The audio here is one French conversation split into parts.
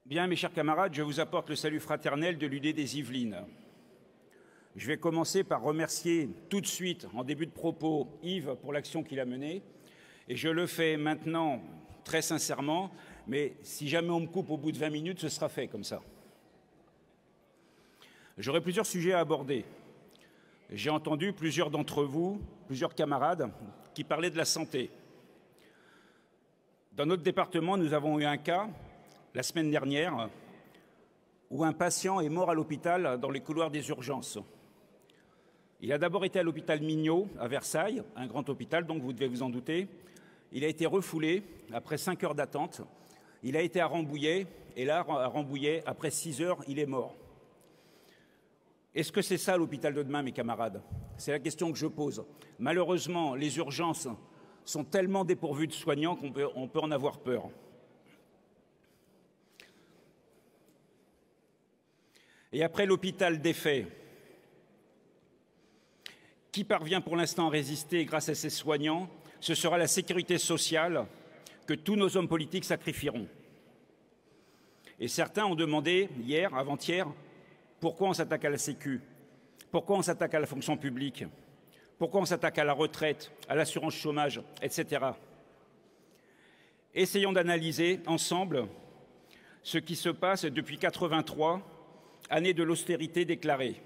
Bien, mes chers camarades, je vous apporte le salut fraternel de l'UD des Yvelines. Je vais commencer par remercier tout de suite, en début de propos, Yves pour l'action qu'il a menée. Et je le fais maintenant très sincèrement, mais si jamais on me coupe au bout de 20 minutes, ce sera fait comme ça. J'aurai plusieurs sujets à aborder. J'ai entendu plusieurs d'entre vous, plusieurs camarades, qui parlaient de la santé. Dans notre département, nous avons eu un cas, la semaine dernière, où un patient est mort à l'hôpital dans les couloirs des urgences. Il a d'abord été à l'hôpital Mignot, à Versailles, un grand hôpital, donc vous devez vous en douter. Il a été refoulé après 5 heures d'attente. Il a été à Rambouillet, et là, à Rambouillet, après 6 heures, il est mort. Est-ce que c'est ça l'hôpital de demain, mes camarades? C'est la question que je pose. Malheureusement, les urgences sont tellement dépourvues de soignants qu'on peut en avoir peur. Et après l'hôpital défait, qui parvient pour l'instant à résister grâce à ses soignants, ce sera la sécurité sociale que tous nos hommes politiques sacrifieront. Et certains ont demandé hier, avant-hier, pourquoi on s'attaque à la Sécu? Pourquoi on s'attaque à la fonction publique? Pourquoi on s'attaque à la retraite, à l'assurance chômage, etc. Essayons d'analyser ensemble ce qui se passe depuis 1983, année de l'austérité déclarée.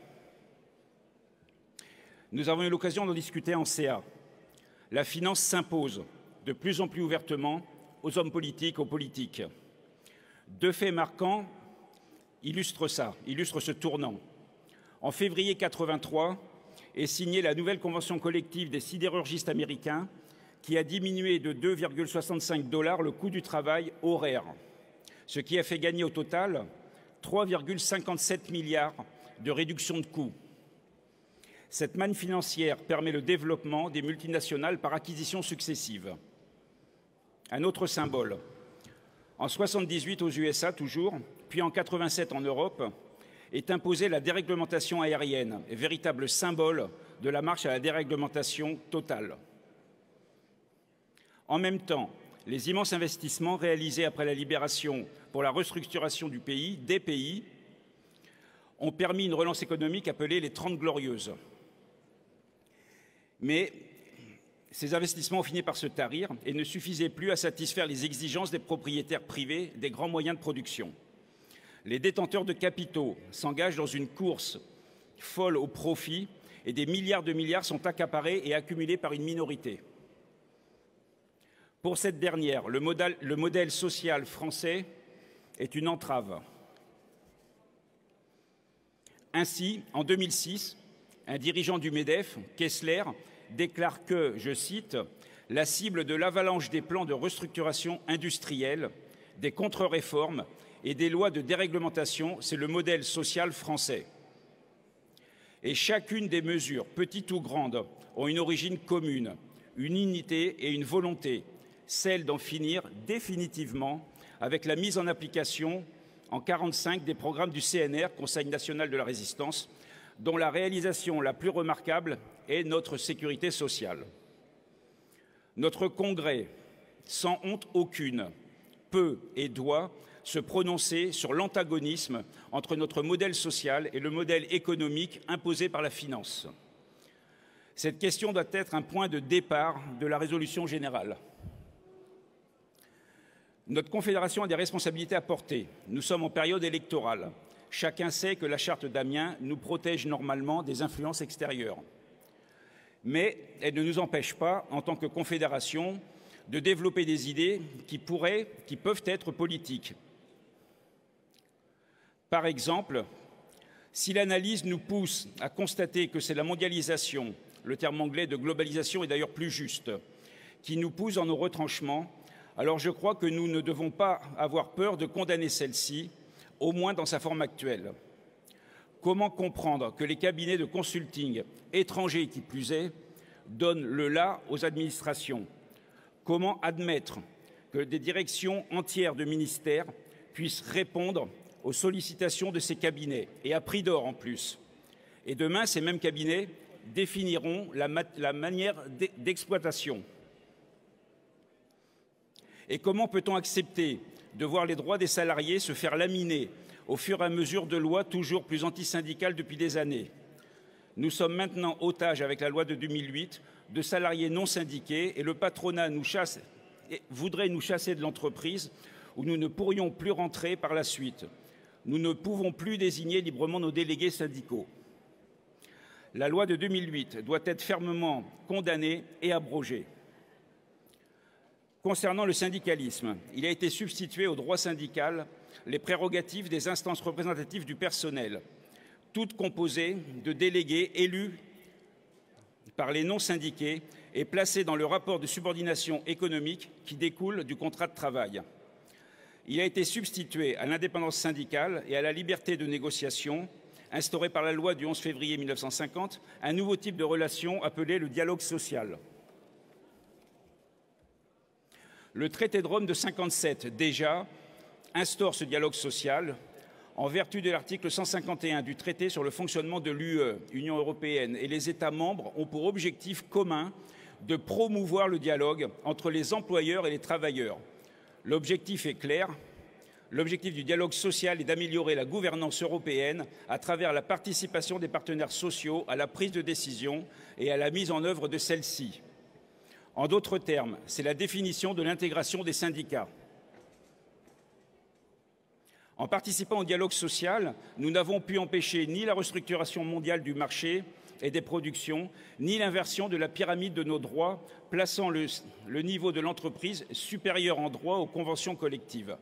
Nous avons eu l'occasion d'en discuter en CA. La finance s'impose de plus en plus ouvertement aux hommes politiques, aux politiques. 2 faits marquants illustrent ça, illustrent ce tournant. En février 1983 est signée la nouvelle convention collective des sidérurgistes américains qui a diminué de 2,65 $ le coût du travail horaire, ce qui a fait gagner au total 3,57 milliards de réduction de coûts. Cette manne financière permet le développement des multinationales par acquisitions successives. Un autre symbole. En 1978 aux USA toujours, puis en 1987 en Europe, est imposée la déréglementation aérienne, véritable symbole de la marche à la déréglementation totale. En même temps, les immenses investissements réalisés après la libération pour la restructuration du pays, des pays, ont permis une relance économique appelée les 30 Glorieuses. Mais ces investissements ont fini par se tarir et ne suffisaient plus à satisfaire les exigences des propriétaires privés des grands moyens de production. Les détenteurs de capitaux s'engagent dans une course folle au profit et des milliards de milliards sont accaparés et accumulés par une minorité. Pour cette dernière, le modèle social français est une entrave. Ainsi, en 2006, un dirigeant du MEDEF, Kessler, déclare que, je cite, « la cible de l'avalanche des plans de restructuration industrielle, des contre-réformes et des lois de déréglementation, c'est le modèle social français. Et chacune des mesures, petites ou grandes, ont une origine commune, une unité et une volonté, celle d'en finir définitivement avec la mise en application en 1945 des programmes du CNR, Conseil national de la résistance, dont la réalisation la plus remarquable est notre sécurité sociale. Notre Congrès, sans honte aucune, peut et doit se prononcer sur l'antagonisme entre notre modèle social et le modèle économique imposé par la finance. Cette question doit être un point de départ de la résolution générale. Notre Confédération a des responsabilités à porter. Nous sommes en période électorale. Chacun sait que la charte d'Amiens nous protège normalement des influences extérieures. Mais elle ne nous empêche pas, en tant que confédération, de développer des idées qui peuvent être politiques. Par exemple, si l'analyse nous pousse à constater que c'est la mondialisation, le terme anglais de globalisation est d'ailleurs plus juste, qui nous pousse dans nos retranchements, alors je crois que nous ne devons pas avoir peur de condamner celle-ci, au moins dans sa forme actuelle. Comment comprendre que les cabinets de consulting étrangers, qui plus est, donnent le là aux administrations? Comment admettre que des directions entières de ministères puissent répondre aux sollicitations de ces cabinets, et à prix d'or en plus? Et demain, ces mêmes cabinets définiront la manière d'exploitation. Et comment peut-on accepter de voir les droits des salariés se faire laminer au fur et à mesure de lois toujours plus antisyndicales depuis des années. Nous sommes maintenant otages, avec la loi de 2008, de salariés non syndiqués et le patronat voudrait nous chasser de l'entreprise où nous ne pourrions plus rentrer par la suite. Nous ne pouvons plus désigner librement nos délégués syndicaux. La loi de 2008 doit être fermement condamnée et abrogée. Concernant le syndicalisme, il a été substitué au droit syndical les prérogatives des instances représentatives du personnel, toutes composées de délégués élus par les non-syndiqués et placés dans le rapport de subordination économique qui découle du contrat de travail. Il a été substitué à l'indépendance syndicale et à la liberté de négociation, instaurée par la loi du 11 février 1950, un nouveau type de relation appelé le dialogue social. Le traité de Rome de 1957, déjà, instaure ce dialogue social en vertu de l'article 151 du traité sur le fonctionnement de l'UE, Union européenne, et les États membres ont pour objectif commun de promouvoir le dialogue entre les employeurs et les travailleurs. L'objectif est clair. L'objectif du dialogue social est d'améliorer la gouvernance européenne à travers la participation des partenaires sociaux à la prise de décision et à la mise en œuvre de celle-ci. En d'autres termes, c'est la définition de l'intégration des syndicats. En participant au dialogue social, nous n'avons pu empêcher ni la restructuration mondiale du marché et des productions, ni l'inversion de la pyramide de nos droits, plaçant le niveau de l'entreprise supérieur en droit aux conventions collectives.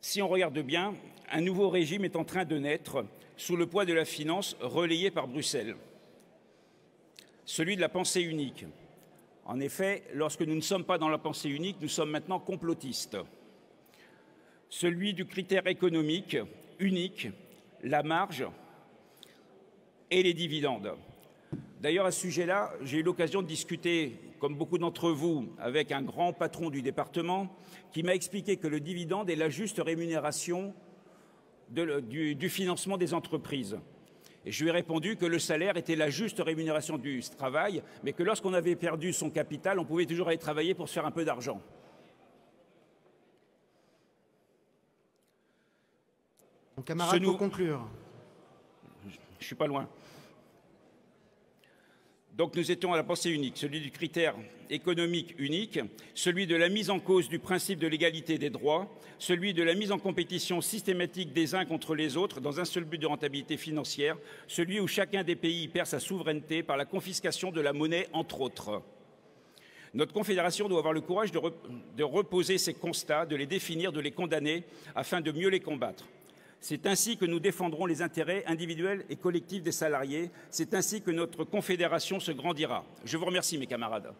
Si on regarde bien, un nouveau régime est en train de naître sous le poids de la finance relayée par Bruxelles, celui de la pensée unique. En effet, lorsque nous ne sommes pas dans la pensée unique, nous sommes maintenant complotistes. Celui du critère économique unique, la marge et les dividendes. D'ailleurs, à ce sujet-là, j'ai eu l'occasion de discuter, comme beaucoup d'entre vous, avec un grand patron du département qui m'a expliqué que le dividende est la juste rémunération du financement des entreprises. Et je lui ai répondu que le salaire était la juste rémunération du travail, mais que lorsqu'on avait perdu son capital, on pouvait toujours aller travailler pour se faire un peu d'argent. Mon camarade, pour conclure. Je ne suis pas loin. Donc nous étions à la pensée unique, celui du critère économique unique, celui de la mise en cause du principe de l'égalité des droits, celui de la mise en compétition systématique des uns contre les autres dans un seul but de rentabilité financière, celui où chacun des pays perd sa souveraineté par la confiscation de la monnaie, entre autres. Notre confédération doit avoir le courage de reposer ces constats, de les définir, de les condamner, afin de mieux les combattre. C'est ainsi que nous défendrons les intérêts individuels et collectifs des salariés. C'est ainsi que notre confédération se grandira. Je vous remercie, mes camarades.